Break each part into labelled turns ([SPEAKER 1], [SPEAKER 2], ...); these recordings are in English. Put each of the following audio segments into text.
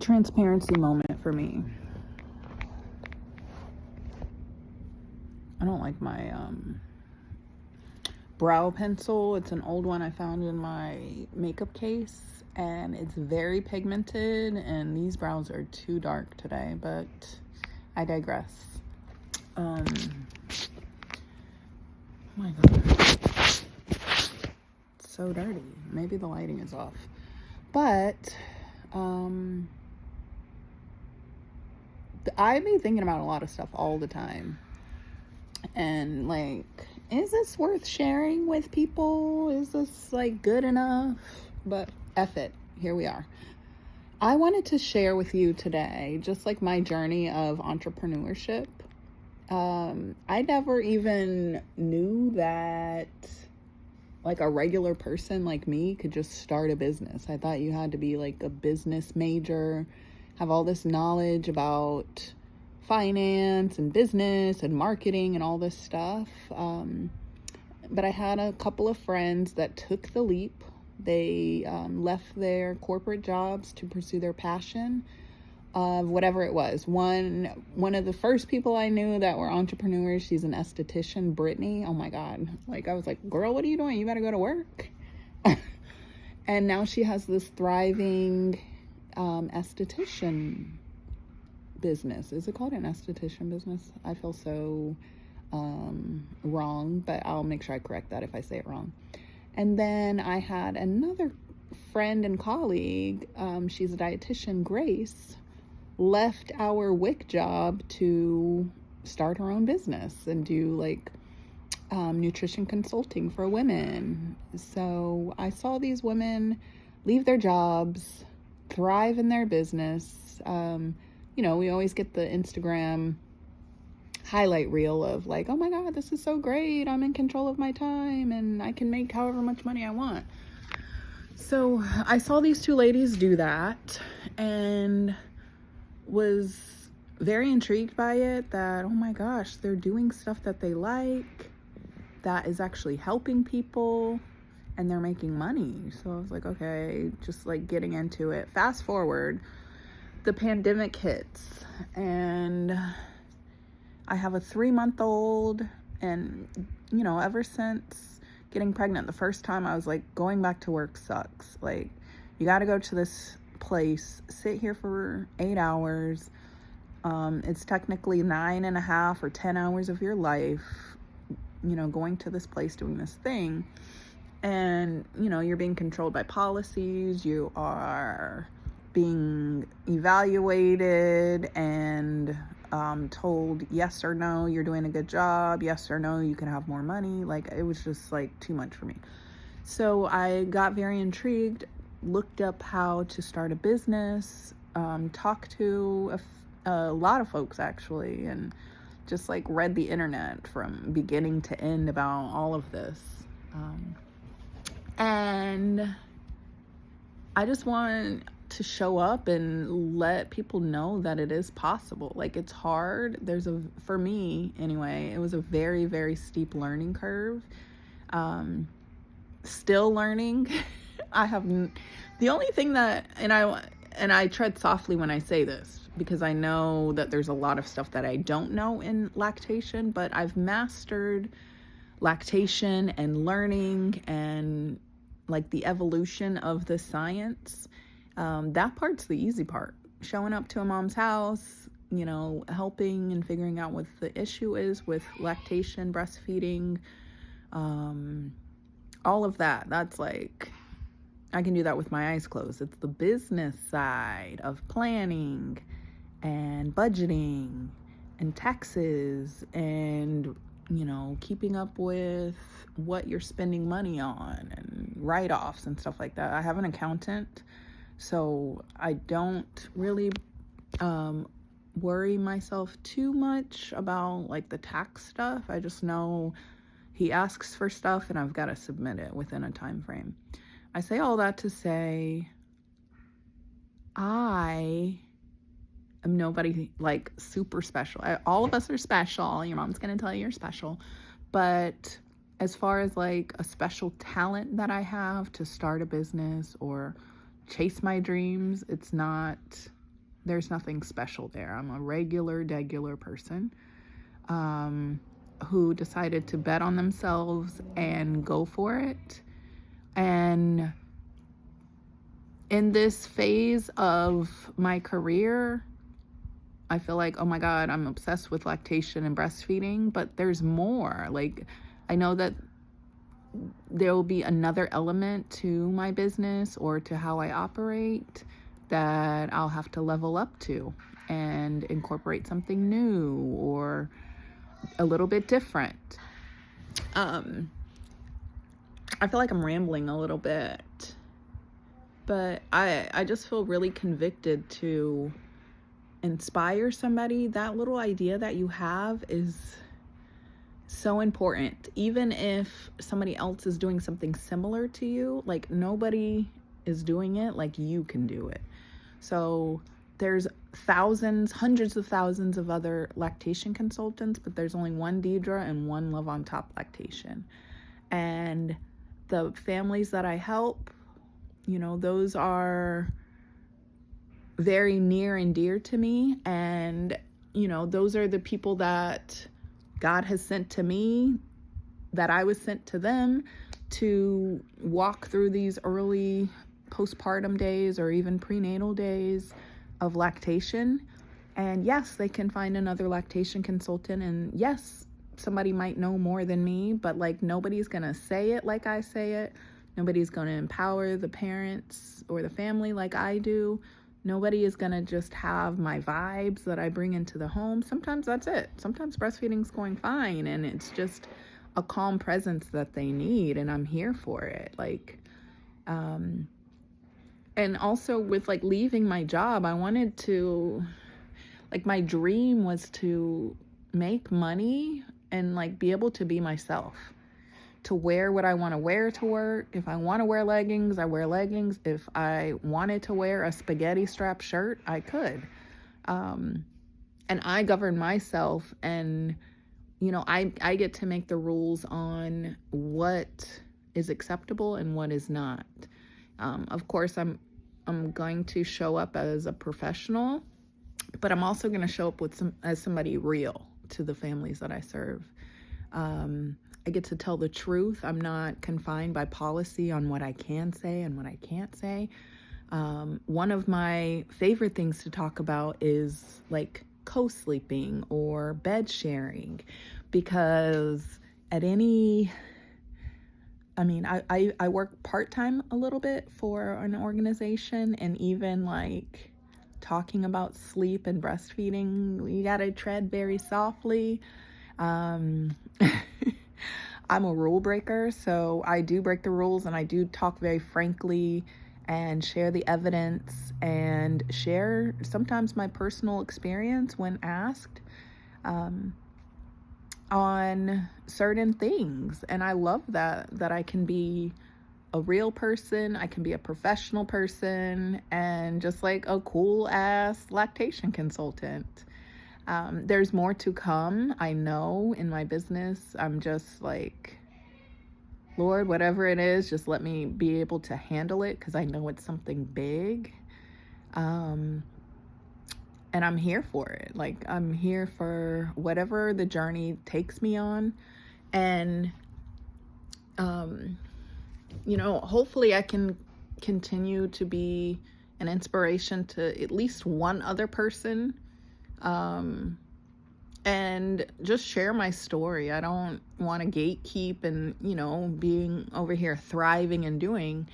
[SPEAKER 1] transparency moment for me. I don't like my brow pencil. It's an old one I found in my makeup case, and it's very pigmented, and these brows are too dark today, but I digress. Oh my god, it's so dirty. Maybe the lighting is off, but I be thinking about a lot of stuff all the time, and like, is this worth sharing with people? Is this like good enough? But F it, here we are. I wanted to share with you today just like my journey of entrepreneurship. I never even knew that like a regular person like me could just start a business. I thought you had to be like a business major, have all this knowledge about finance and business and marketing and all this stuff. But I had a couple of friends that took the leap. They left their corporate jobs to pursue their passion of whatever it was. One of the first people I knew that were entrepreneurs, she's an esthetician, Brittany. Oh my God. Like, I was like, girl, what are you doing? You got to go to work. And now she has this thriving esthetician business. Is it called an esthetician business? I feel so wrong, but I'll make sure I correct that if I say it wrong. And then I had another friend and colleague, she's a dietitian, Grace, left our WIC job to start her own business and do like nutrition consulting for women. So I saw these women leave their jobs, thrive in their business. We always get the Instagram highlight reel of like, oh my God, this is so great. I'm in control of my time and I can make however much money I want. So I saw these two ladies do that and was very intrigued by it, that, oh my gosh, they're doing stuff that they like, that is actually helping people, and they're making money. So I was like, okay, just like getting into it. Fast forward, the pandemic hits, and I have a 3-month-old, and ever since getting pregnant, the first time I was like, going back to work sucks. Like, you got to go to this place, sit here for 8 hours. It's technically 9.5 or 10 hours of your life, going to this place, doing this thing. And, you're being controlled by policies. You are being evaluated and told yes or no, you're doing a good job, yes or no, you can have more money. Like, it was just like too much for me. So I got very intrigued, looked up how to start a business, talked to a lot of folks actually, and just like read the internet from beginning to end about all of this. And I just want to show up and let people know that it is possible. Like, it's hard. For me anyway, it was a very, very steep learning curve. Still learning. The only thing that, and I tread softly when I say this, because I know that there's a lot of stuff that I don't know in lactation, but I've mastered lactation and learning and like the evolution of the science. That part's the easy part. Showing up to a mom's house, helping and figuring out what the issue is with lactation, breastfeeding, all of that. That's like, I can do that with my eyes closed. It's the business side of planning and budgeting and taxes and, keeping up with what you're spending money on and write-offs and stuff like that. I have an accountant, so I don't really worry myself too much about like the tax stuff. I just know he asks for stuff and I've got to submit it within a time frame. I say all that to say I am nobody like super special. All of us are special. Your mom's going to tell you you're special. But as far as like a special talent that I have to start a business or chase my dreams, it's not There's nothing special there. I'm a degular person who decided to bet on themselves and go for it. And in this phase of my career, I feel like, oh my God, I'm obsessed with lactation and breastfeeding, but there's more. Like, I know that there will be another element to my business or to how I operate that I'll have to level up to and incorporate something new or a little bit different. I feel like I'm rambling a little bit, but I just feel really convicted to inspire somebody. That little idea that you have is so important. Even if somebody else is doing something similar to you, like nobody is doing it like you can do it. So there's thousands, hundreds of thousands of other lactation consultants, but there's only one Deidre and one Love on Top Lactation. And the families that I help, those are very near and dear to me. And, those are the people that God has sent to me, that I was sent to them to walk through these early postpartum days or even prenatal days of lactation. And yes, they can find another lactation consultant. And yes, somebody might know more than me, but like nobody's going to say it like I say it. Nobody's going to empower the parents or the family like I do. Nobody is going to just have my vibes that I bring into the home. Sometimes that's it. Sometimes breastfeeding's going fine and it's just a calm presence that they need, and I'm here for it. And also with like leaving my job, I wanted to, like, my dream was to make money and like be able to be myself, to wear what I want to wear to work. If I want to wear leggings, I wear leggings. If I wanted to wear a spaghetti strap shirt, I could. And I govern myself, and I get to make the rules on what is acceptable and what is not. Of course, I'm going to show up as a professional, but I'm also going to show up as somebody real to the families that I serve. I get to tell the truth. I'm not confined by policy on what I can say and what I can't say. One of my favorite things to talk about is like co-sleeping or bed sharing, because I work part-time a little bit for an organization, and even like talking about sleep and breastfeeding, you gotta tread very softly. I'm a rule breaker, so I do break the rules, and I do talk very frankly and share the evidence and share sometimes my personal experience when asked on certain things. And I love that I can be a real person, I can be a professional person, and just like a cool ass lactation consultant. There's more to come. I know in my business, I'm just like, Lord, whatever it is, just let me be able to handle it, because I know it's something big. And I'm here for it. Like, I'm here for whatever the journey takes me on. And, hopefully I can continue to be an inspiration to at least one other person. And just share my story. I don't want to gatekeep and, being over here thriving and doing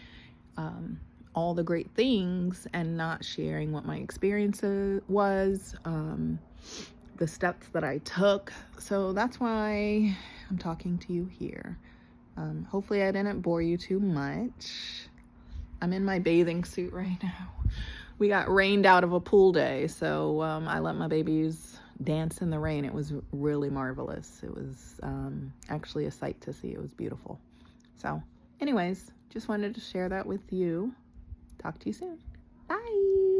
[SPEAKER 1] all the great things and not sharing what my experience was, the steps that I took. So that's why I'm talking to you here. Hopefully I didn't bore you too much. I'm in my bathing suit right now. We got rained out of a pool day, so I let my babies dance in the rain. It was really marvelous. It was actually a sight to see. It was beautiful. So anyways, just wanted to share that with you. Talk to you soon. Bye.